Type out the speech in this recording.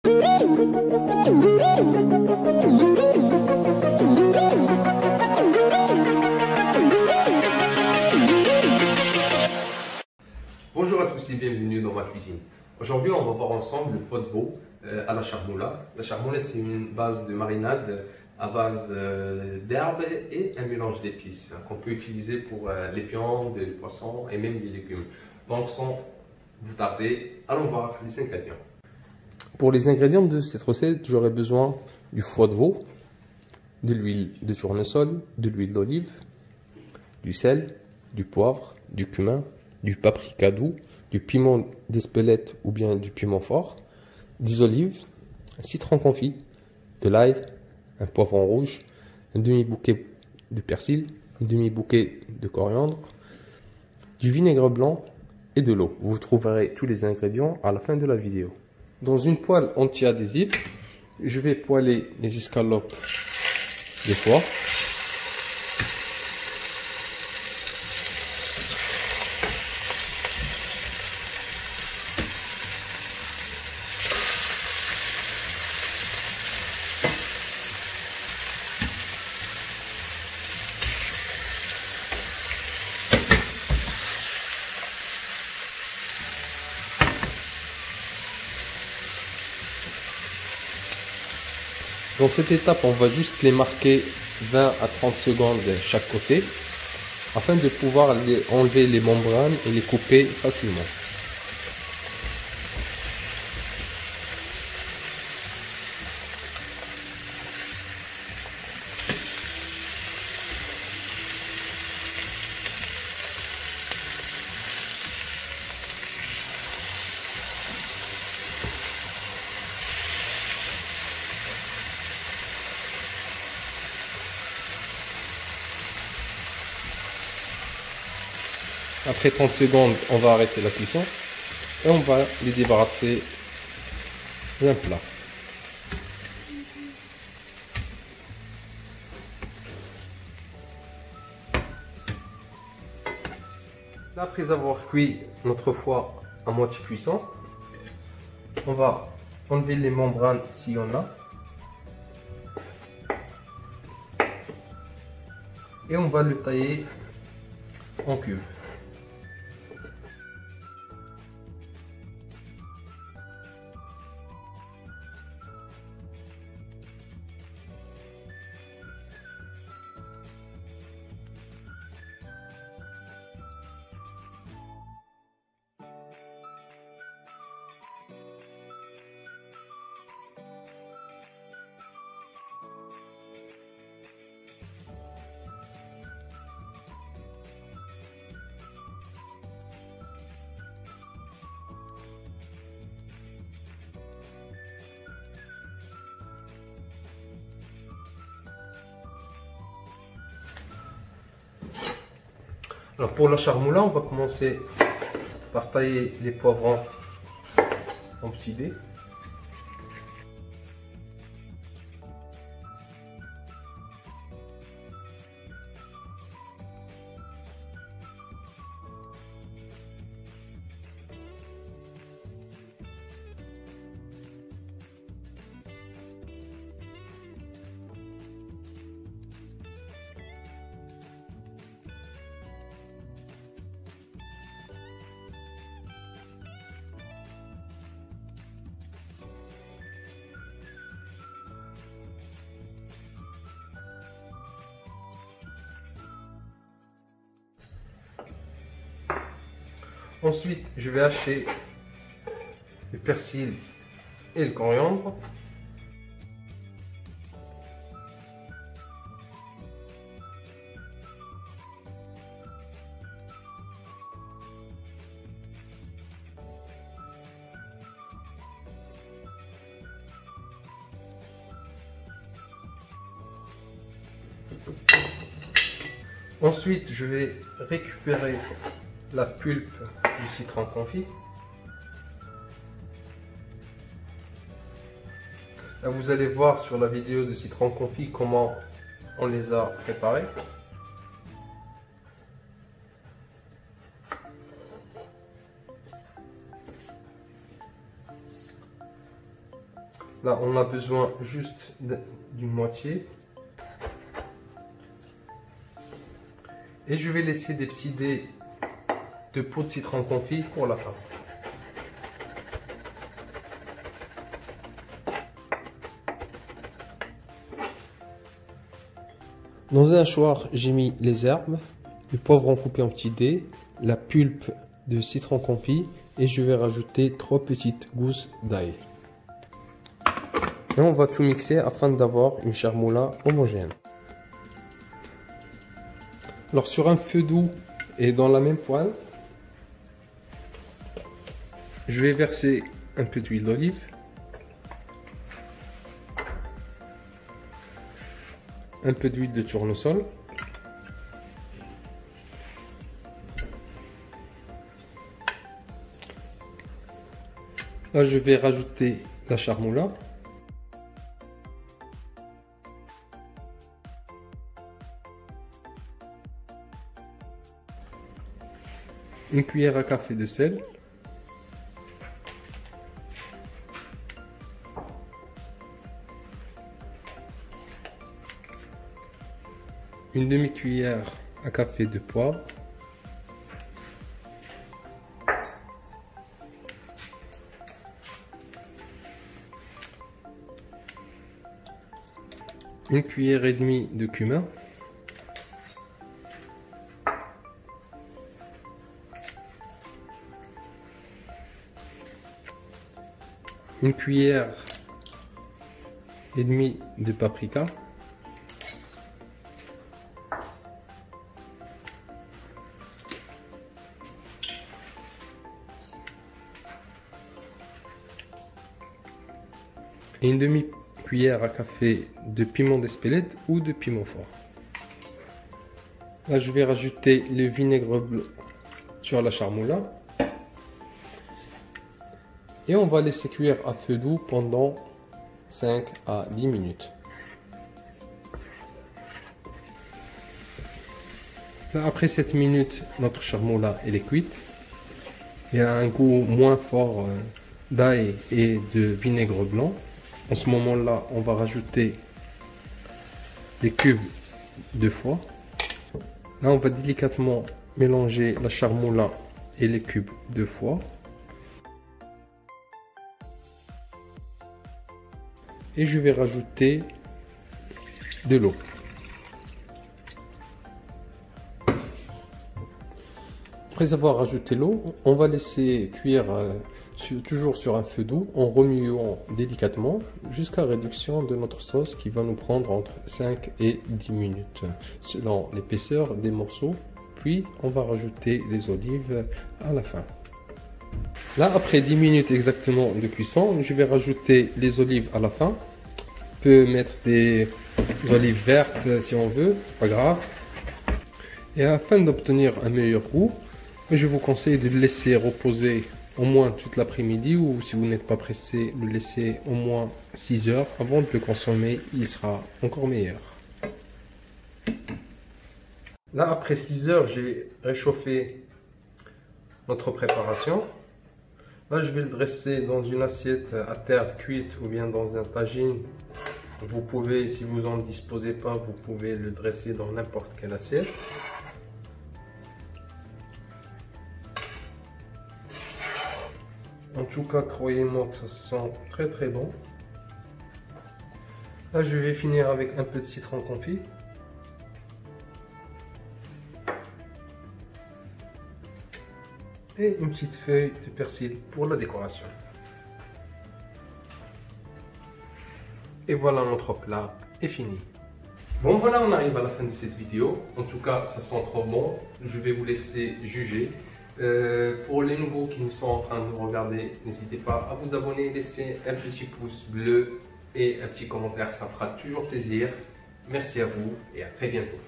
Bonjour à tous et bienvenue dans ma cuisine. Aujourd'hui, on va voir ensemble le pot de veau à la charmoula. La charmoula, c'est une base de marinade à base d'herbes et un mélange d'épices qu'on peut utiliser pour les viandes, les poissons et même les légumes. Donc, sans vous tarder, allons voir les ingrédients. Pour les ingrédients de cette recette, j'aurai besoin du foie de veau, de l'huile de tournesol, de l'huile d'olive, du sel, du poivre, du cumin, du paprika doux, du piment d'Espelette ou bien du piment fort, des olives, un citron confit, de l'ail, un poivron rouge, un demi-bouquet de persil, un demi-bouquet de coriandre, du vinaigre blanc et de l'eau. Vous trouverez tous les ingrédients à la fin de la vidéo. Dans une poêle anti-adhésive, je vais poêler les escalopes de foie. Dans cette étape, on va juste les marquer 20 à 30 secondes de chaque côté afin de pouvoir enlever les membranes et les couper facilement. Après 30 secondes, on va arrêter la cuisson et on va les débarrasser d'un plat. Après avoir cuit notre foie à moitié cuisson, on va enlever les membranes s'il y en a. Et on va le tailler en cubes. Alors pour la charmoula, on va commencer par tailler les poivrons en petits dés. Ensuite, je vais hacher le persil et le coriandre. Ensuite, je vais récupérer la pulpe du citron confit. Là, vous allez voir sur la vidéo de citron confit comment on les a préparés. Là, on a besoin juste d'une moitié. Et je vais laisser des petits dés de peau de citron confit pour la fin. Dans un hachoir, j'ai mis les herbes, le poivron coupé en petits dés, la pulpe de citron confit et je vais rajouter 3 petites gousses d'ail. Et on va tout mixer afin d'avoir une charmoula homogène. Alors sur un feu doux et dans la même poêle, je vais verser un peu d'huile d'olive, un peu d'huile de tournesol, là je vais rajouter la charmoula, une cuillère à café de sel, une demi-cuillère à café de poivre, une cuillère et demie de cumin, une cuillère et demie de paprika, et une demi-cuillère à café de piment d'Espelette ou de piment fort. Là, je vais rajouter le vinaigre bleu sur la charmoula. Et on va laisser cuire à feu doux pendant 5 à 10 minutes. Là, après 7 minutes, notre charmoula elle est cuite. Il y a un goût moins fort d'ail et de vinaigre blanc. En ce moment-là, on va rajouter des cubes de foie. Là, on va délicatement mélanger la charmoula et les cubes de foie. Et je vais rajouter de l'eau. Après avoir rajouté l'eau, on va laisser cuire toujours sur un feu doux en remuant délicatement jusqu'à réduction de notre sauce qui va nous prendre entre 5 et 10 minutes selon l'épaisseur des morceaux. Puis on va rajouter les olives à la fin. Là, après 10 minutes exactement de cuisson, je vais rajouter les olives à la fin. On peut mettre des olives vertes si on veut, c'est pas grave. Et afin d'obtenir un meilleur goût, je vous conseille de le laisser reposer au moins toute l'après-midi ou si vous n'êtes pas pressé, le laisser au moins 6 heures avant de le consommer, il sera encore meilleur. Là, après 6 heures, j'ai réchauffé notre préparation. Là, je vais le dresser dans une assiette à terre cuite ou bien dans un tagine. Vous pouvez, si vous n'en disposez pas, vous pouvez le dresser dans n'importe quelle assiette. En tout cas, croyez-moi que ça sent très très bon. Là, je vais finir avec un peu de citron confit. Et une petite feuille de persil pour la décoration. Et voilà, notre plat est fini. Bon, voilà, on arrive à la fin de cette vidéo. En tout cas, ça sent trop bon. Je vais vous laisser juger. Pour les nouveaux qui nous sont en train de nous regarder, n'hésitez pas à vous abonner, laisser un petit pouce bleu et un petit commentaire, ça fera toujours plaisir. Merci à vous et à très bientôt.